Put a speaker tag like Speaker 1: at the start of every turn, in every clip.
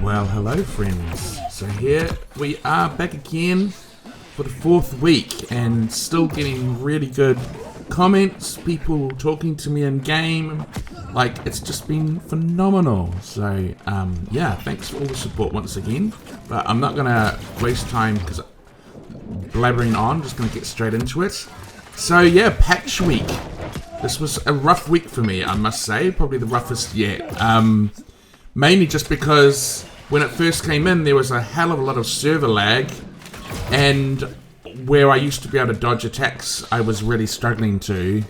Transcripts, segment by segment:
Speaker 1: Well, hello friends. So here we are back again for the 4th week and still getting really good comments, people talking to me in game. Like, it's just been phenomenal. So yeah, thanks for all the support once again. But I'm not gonna waste time because blabbering on, I'm just gonna get straight into it. So yeah, patch week. This was a rough week for me, I must say, probably the roughest yet. Mainly just because when it first came in, there was a hell of a lot of server lag, and where I used to be able to dodge attacks, I was really struggling to.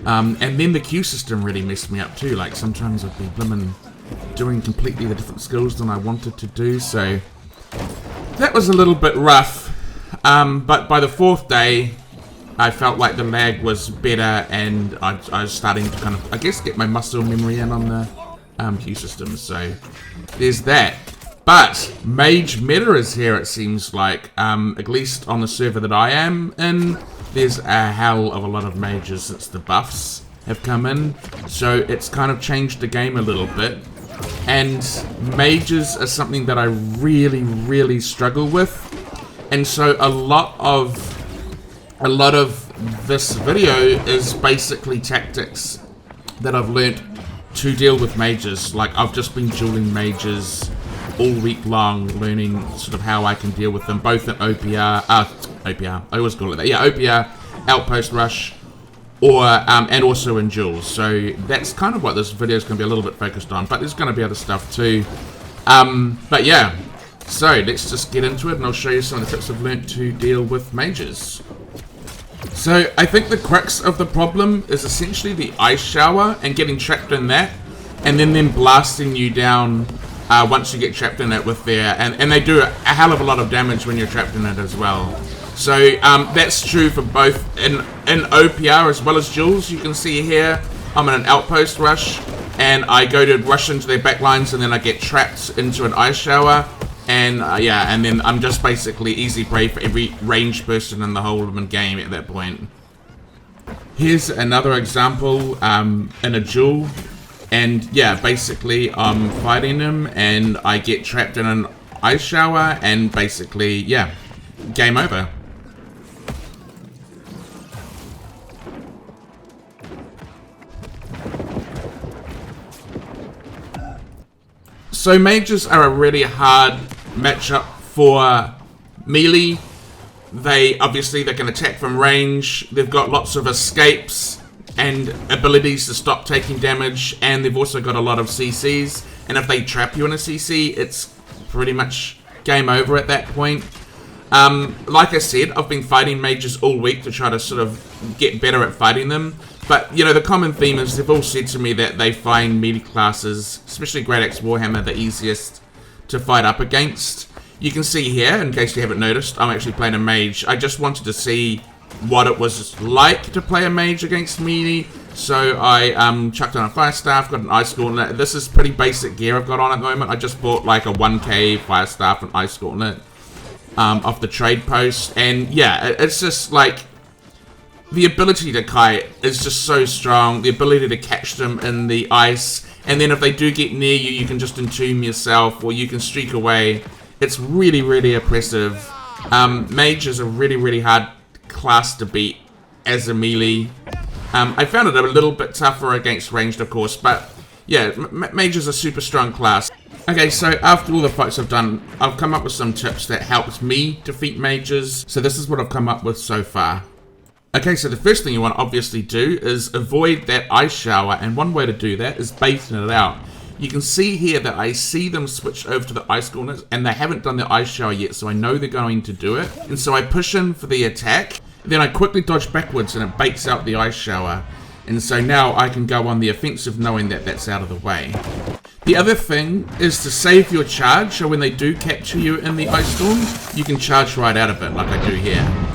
Speaker 1: And then the queue system really messed me up too. Like, sometimes I'd be blimmin' doing completely the different skills than I wanted to do, so that was a little bit rough. But by the 4th day, I felt like the lag was better, and I was starting to kind of, I guess, get my muscle memory in on the queue system, so there's that. But Mage meta is here, it seems like, at least on the server that I am in. There's a hell of a lot of mages since the buffs have come in, so it's kind of changed the game a little bit. And mages are something that I really struggle with, and so a lot of this video is basically tactics that I've learnt to deal with mages. Like, I've just been dueling mages all week long, learning sort of how I can deal with them, both in OPR, I always call it that, yeah, OPR, Outpost Rush, or, and also in duels. So that's kind of what this video is going to be a little bit focused on, but there's going to be other stuff too. But yeah, so let's just get into it, and I'll show you some of the tips I've learnt to deal with mages. So I think the crux of the problem is essentially the ice shower and getting trapped in that, and then them blasting you down once you get trapped in it with their, and they do a hell of a lot of damage when you're trapped in it as well. So that's true for both in OPR as well as duels. You can see here I'm in an Outpost rush, and I go to rush into their backlines, and then I get trapped into an ice shower. And yeah, and then I'm just basically easy prey for every ranged person in the whole game at that point. Here's another example in a duel, and yeah, basically I'm fighting them, and I get trapped in an ice shower, and basically, yeah, game over. So mages are a really hard matchup for melee. They can attack from range. They've got lots of escapes and abilities to stop taking damage, and they've also got a lot of CCs. And if they trap you in a CC, it's pretty much game over at that point. Like I said, I've been fighting mages all week to try to sort of get better at fighting them. But, you know, the common theme is they've all said to me that they find melee classes, especially Great Axe Warhammer, the easiest to fight up against. You can see here, in case you haven't noticed, I'm actually playing a mage. I just wanted to see what it was like to play a mage against melee. So I chucked on a fire staff, got an ice gauntlet. This is pretty basic gear I've got on at the moment. I just bought like a 1k fire staff and ice gauntlet off the trade post. And yeah, it's just like, the ability to kite is just so strong. The ability to catch them in the ice, and then if they do get near you, you can just entomb yourself, or you can streak away. It's really oppressive. Mage is a really hard class to beat as a melee. I found it a little bit tougher against ranged, of course, but yeah, Mage is a super strong class. Okay, so after all the fights I've done, I've come up with some tips that helped me defeat mages. So this is what I've come up with so far. Okay, so the first thing you want to obviously do is avoid that ice shower, and one way to do that is baiting it out. You can see here that I see them switch over to the ice gauntlet, and they haven't done the ice shower yet, so I know they're going to do it. And so I push in for the attack, then I quickly dodge backwards, and it baits out the ice shower. And so now I can go on the offensive knowing that that's out of the way. The other thing is to save your charge, so when they do capture you in the ice storm, you can charge right out of it like I do here.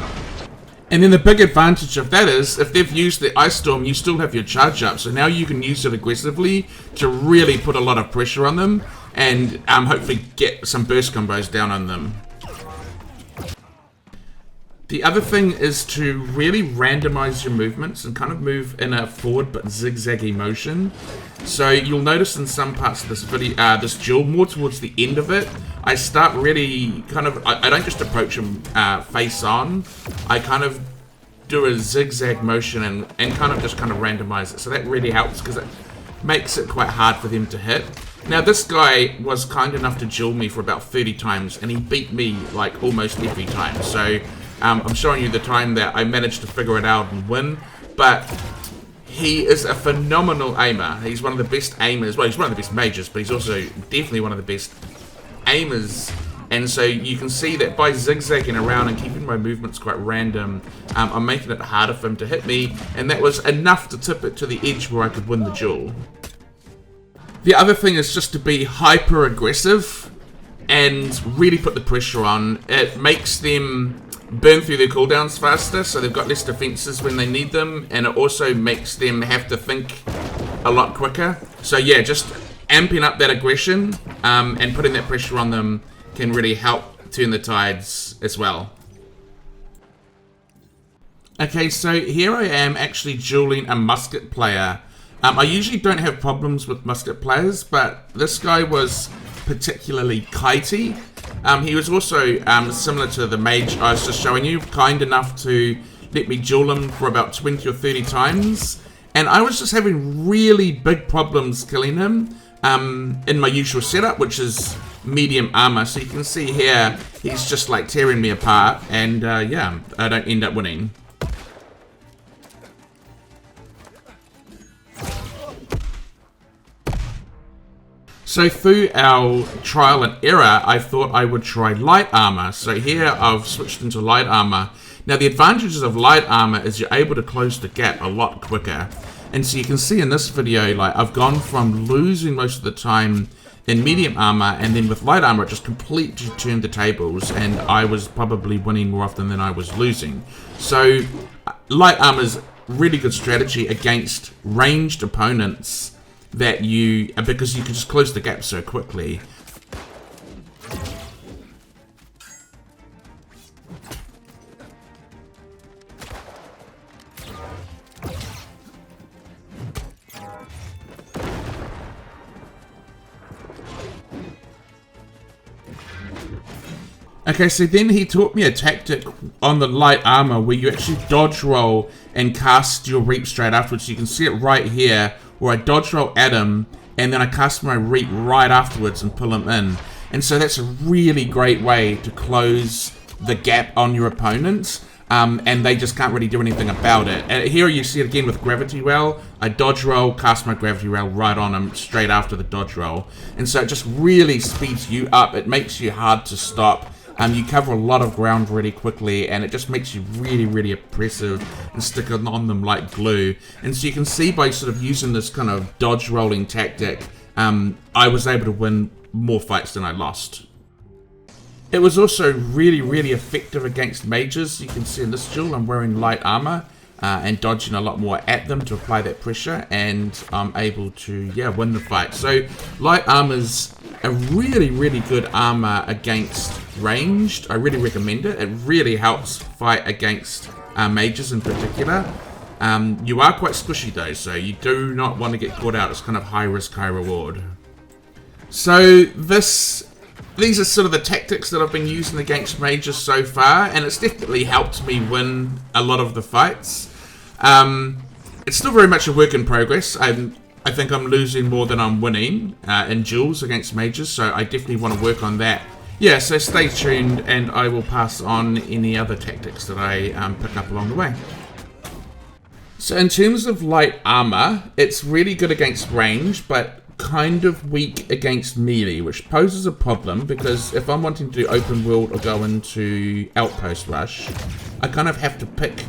Speaker 1: And then the big advantage of that is, if they've used the Ice Storm, you still have your charge up. So now you can use it aggressively to really put a lot of pressure on them, and hopefully get some burst combos down on them. The other thing is to really randomize your movements and kind of move in a forward but zigzaggy motion. So you'll notice in some parts of this video, this duel, more towards the end of it, I start really kind of, I don't just approach him face on, I kind of do a zigzag motion and kind of randomize it. So that really helps because it makes it quite hard for them to hit. Now this guy was kind enough to duel me for about 30 times and he beat me like almost every time. So I'm showing you the time that I managed to figure it out and win, but he is a phenomenal aimer. He's one of the best aimers. Well, he's one of the best mages, but he's also definitely one of the best aimers. And so you can see that by zigzagging around and keeping my movements quite random, I'm making it harder for him to hit me, and that was enough to tip it to the edge where I could win the duel. The other thing is just to be hyper aggressive and really put the pressure on. It makes them burn through their cooldowns faster, so they've got less defenses when they need them, and it also makes them have to think a lot quicker. So yeah, just amping up that aggression and putting that pressure on them can really help turn the tides as well. Okay, so here I am actually dueling a musket player. I usually don't have problems with musket players, but this guy was particularly kitey. He was also similar to the mage I was just showing you, kind enough to let me duel him for about 20 or 30 times. And I was just having really big problems killing him in my usual setup, which is medium armor. So you can see here, he's just like tearing me apart, and yeah, I don't end up winning. So through our trial and error, I thought I would try light armor. So here I've switched into light armor. Now the advantages of light armor is you're able to close the gap a lot quicker. And so you can see in this video, like I've gone from losing most of the time in medium armor, and then with light armor it just completely turned the tables, and I was probably winning more often than I was losing. So light armor is really good strategy against ranged opponents that because you can just close the gap so quickly. Okay, so then he taught me a tactic on the light armor where you actually dodge roll and cast your reap straight afterwards. So you can see it right here, where I dodge roll at him, and then I cast my reap right afterwards and pull him in. And so that's a really great way to close the gap on your opponent, and they just can't really do anything about it. And here you see it again with gravity rail. I dodge roll, cast my gravity rail right on him straight after the dodge roll. And so it just really speeds you up. It makes you hard to stop. You cover a lot of ground really quickly, and it just makes you really, really oppressive and stick on them like glue. And so you can see by sort of using this kind of dodge rolling tactic, I was able to win more fights than I lost. It was also really, really effective against mages. You can see in this duel I'm wearing light armor and dodging a lot more at them to apply that pressure, and I'm able to, yeah, win the fight. So light armor's a really, really good armor against ranged. I really recommend it. It really helps fight against mages in particular. You are quite squishy though, so you do not want to get caught out. It's kind of high risk, high reward. So these are sort of the tactics that I've been using against mages so far, and it's definitely helped me win a lot of the fights. It's still very much a work in progress. I think I'm losing more than I'm winning in duels against mages, so I definitely want to work on that. Yeah, so stay tuned, and I will pass on any other tactics that I pick up along the way. So in terms of light armor, it's really good against range, but kind of weak against melee, which poses a problem because if I'm wanting to do open world or go into Outpost rush, I kind of have to pick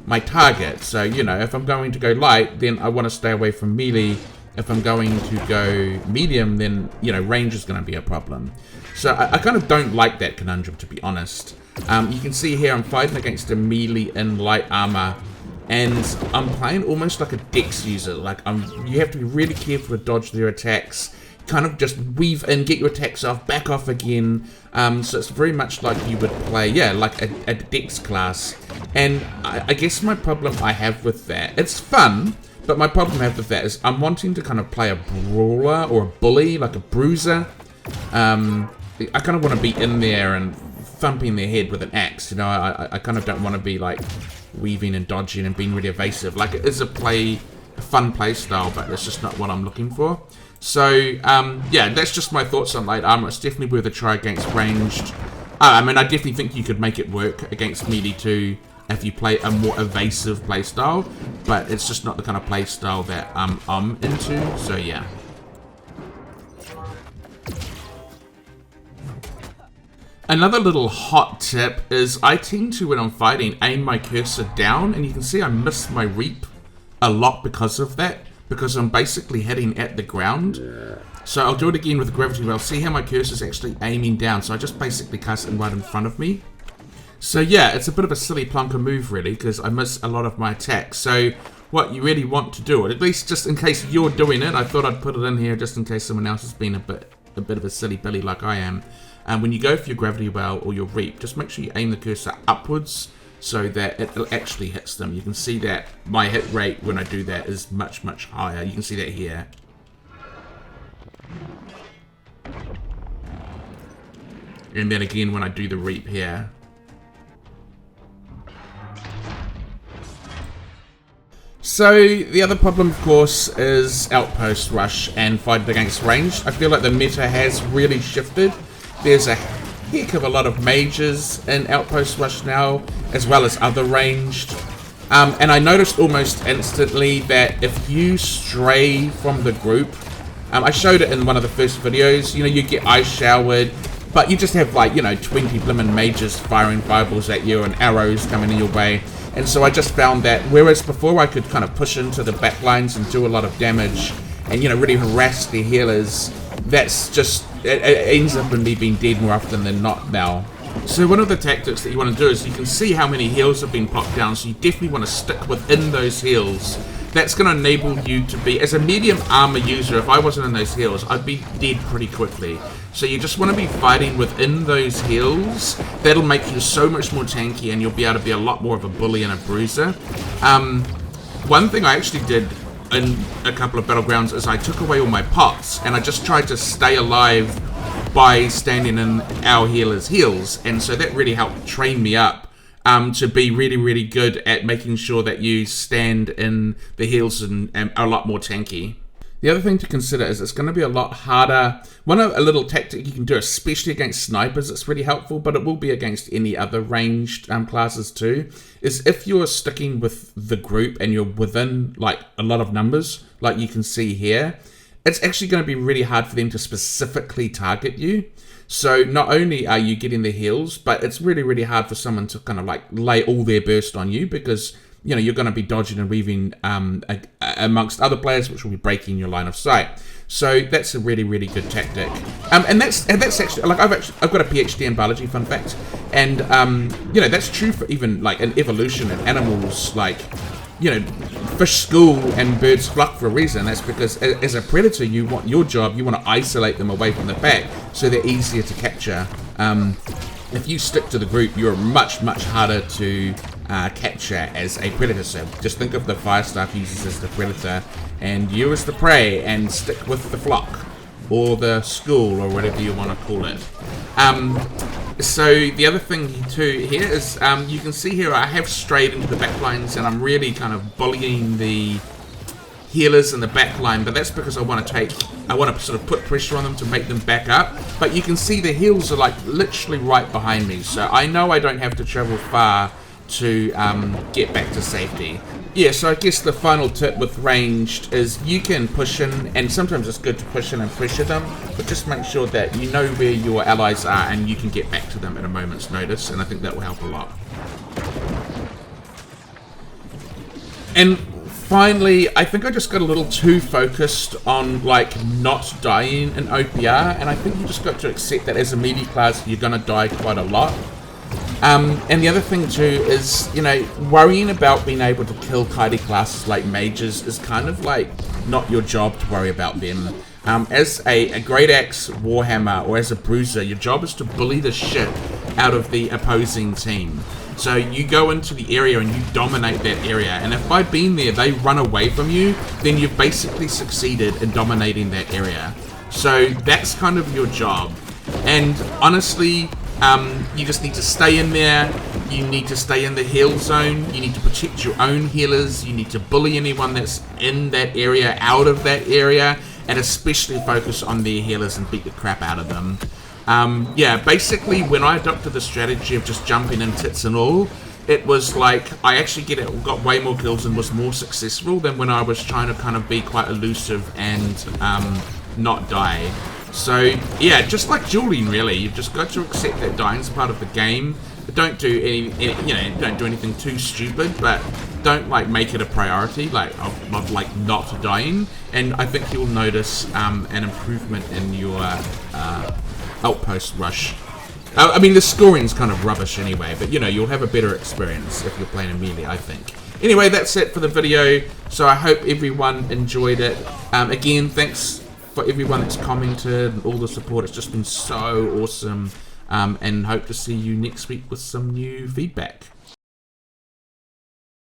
Speaker 1: my target. So, you know, if I'm going to go light, then I want to stay away from melee. If I'm going to go medium, then, you know, range is going to be a problem. So I kind of don't like that conundrum, to be honest. You can see here I'm fighting against a melee in light armor, and I'm playing almost like a dex user. Like you have to be really careful to dodge their attacks. kind of just weave in, get your attacks off, back off again. So it's very much like you would play, yeah, like a Dex class. And I guess my problem I have with that, it's fun, but my problem I have with that is I'm wanting to kind of play a brawler or a bully, like a bruiser. I kind of want to be in there and thumping their head with an axe, you know. I kind of don't want to be like weaving and dodging and being really evasive. Like, it is a fun play style, but it's just not what I'm looking for. So yeah, that's just my thoughts on light armor. It's definitely worth a try against ranged. I mean, I definitely think you could make it work against melee too if you play a more evasive playstyle, but it's just not the kind of playstyle that I'm into. So yeah. Another little hot tip is I tend to, when I'm fighting, aim my cursor down, and you can see I miss my reap a lot because of that, because I'm basically hitting at the ground. So I'll do it again with the gravity well. See how my cursor's actually aiming down, so I just basically cast it right in front of me. So yeah, it's a bit of a silly plonker move really, because I miss a lot of my attacks. So what you really want to do, or at least just in case you're doing it, I thought I'd put it in here just in case someone else has been a bit of a silly billy like I am. And when you go for your gravity well or your reap, just make sure you aim the cursor upwards so that it actually hits them. You can see that my hit rate when I do that is much, much higher. You can see that here. And then again when I do the reap here. So the other problem, of course, is Outpost rush and fight against ranged. I feel like the meta has really shifted. There's a heck of a lot of mages in Outpost rush now, as well as other ranged. And I noticed almost instantly that if you stray from the group, I showed it in one of the first videos, you know, you get ice showered, but you just have like, you know, 20 blimmin' mages firing fireballs at you and arrows coming in your way. And so I just found that, whereas before I could kind of push into the back lines and do a lot of damage and, you know, really harass the healers, that's just, it ends up in me being dead more often than not now. So one of the tactics that you want to do is, you can see how many heals have been popped down, so you definitely want to stick within those heals. That's going to enable you to be, as a medium armor user, if I wasn't in those heals, I'd be dead pretty quickly. So you just want to be fighting within those heals. That'll make you so much more tanky and you'll be able to be a lot more of a bully and a bruiser. One thing I actually did in a couple of battlegrounds is I took away all my pots and I just tried to stay alive by standing in our healers' heals, and so that really helped train me up to be really, really good at making sure that you stand in the heals and are a lot more tanky. The other thing to consider is it's going to be a lot harder. A little tactic you can do, especially against snipers, it's really helpful, but it will be against any other ranged classes too, is if you're sticking with the group and you're within like a lot of numbers, like you can see here, it's actually going to be really hard for them to specifically target you. So not only are you getting the heals, but it's really, really hard for someone to kind of like lay all their burst on you, because you know you're going to be dodging and weaving amongst other players, which will be breaking your line of sight. So that's a really, really good tactic. And that's actually, like, I've got a PhD in biology, fun fact, and you know, that's true for even like an evolution in animals, like, you know, fish school and birds flock for a reason. That's because as a predator, you want to isolate them away from the pack so they're easier to capture. If you stick to the group, you're much, much harder to capture as a predator. So just think of the fire staff users as the predator and you as the prey, and stick with the flock or the school or whatever you want to call it. So the other thing too here is you can see here I have strayed into the back lines and I'm really kind of bullying the healers in the back line, but that's because I want to sort of put pressure on them to make them back up. But you can see the heals are like literally right behind me, so I know I don't have to travel far to get back to safety. Yeah, so I guess the final tip with ranged is you can push in, and sometimes it's good to push in and pressure them, but just make sure that you know where your allies are and you can get back to them at a moment's notice, and I think that will help a lot. And finally, I think I just got a little too focused on like not dying in OPR, and I think you just got to accept that as a melee class you're gonna die quite a lot. And the other thing too is, you know, worrying about being able to kill kitey classes like mages is kind of like not your job to worry about them. As a Great Axe Warhammer or as a Bruiser, your job is to bully the shit out of the opposing team. So you go into the area and you dominate that area, and if by being there they run away from you, then you've basically succeeded in dominating that area. So that's kind of your job. And honestly, you just need to stay in there. You need to stay in the heal zone. You need to protect your own healers. You need to bully anyone that's in that area out of that area, and especially focus on their healers and beat the crap out of them. Yeah, basically when I adopted the strategy of just jumping in tits and all, it was like I actually got way more kills and was more successful than when I was trying to kind of be quite elusive and not die. So yeah, just like dueling really, you've just got to accept that dying's part of the game. Don't do don't do anything too stupid, but don't like make it a priority of like not dying. And I think you'll notice an improvement in your Outpost rush. I mean, the scoring's kind of rubbish anyway, but you'll have a better experience if you're playing a melee, I think. Anyway, that's it for the video. So I hope everyone enjoyed it. Again, thanks for everyone that's commented and all the support. It's just been so awesome. And hope to see you next week with some new feedback.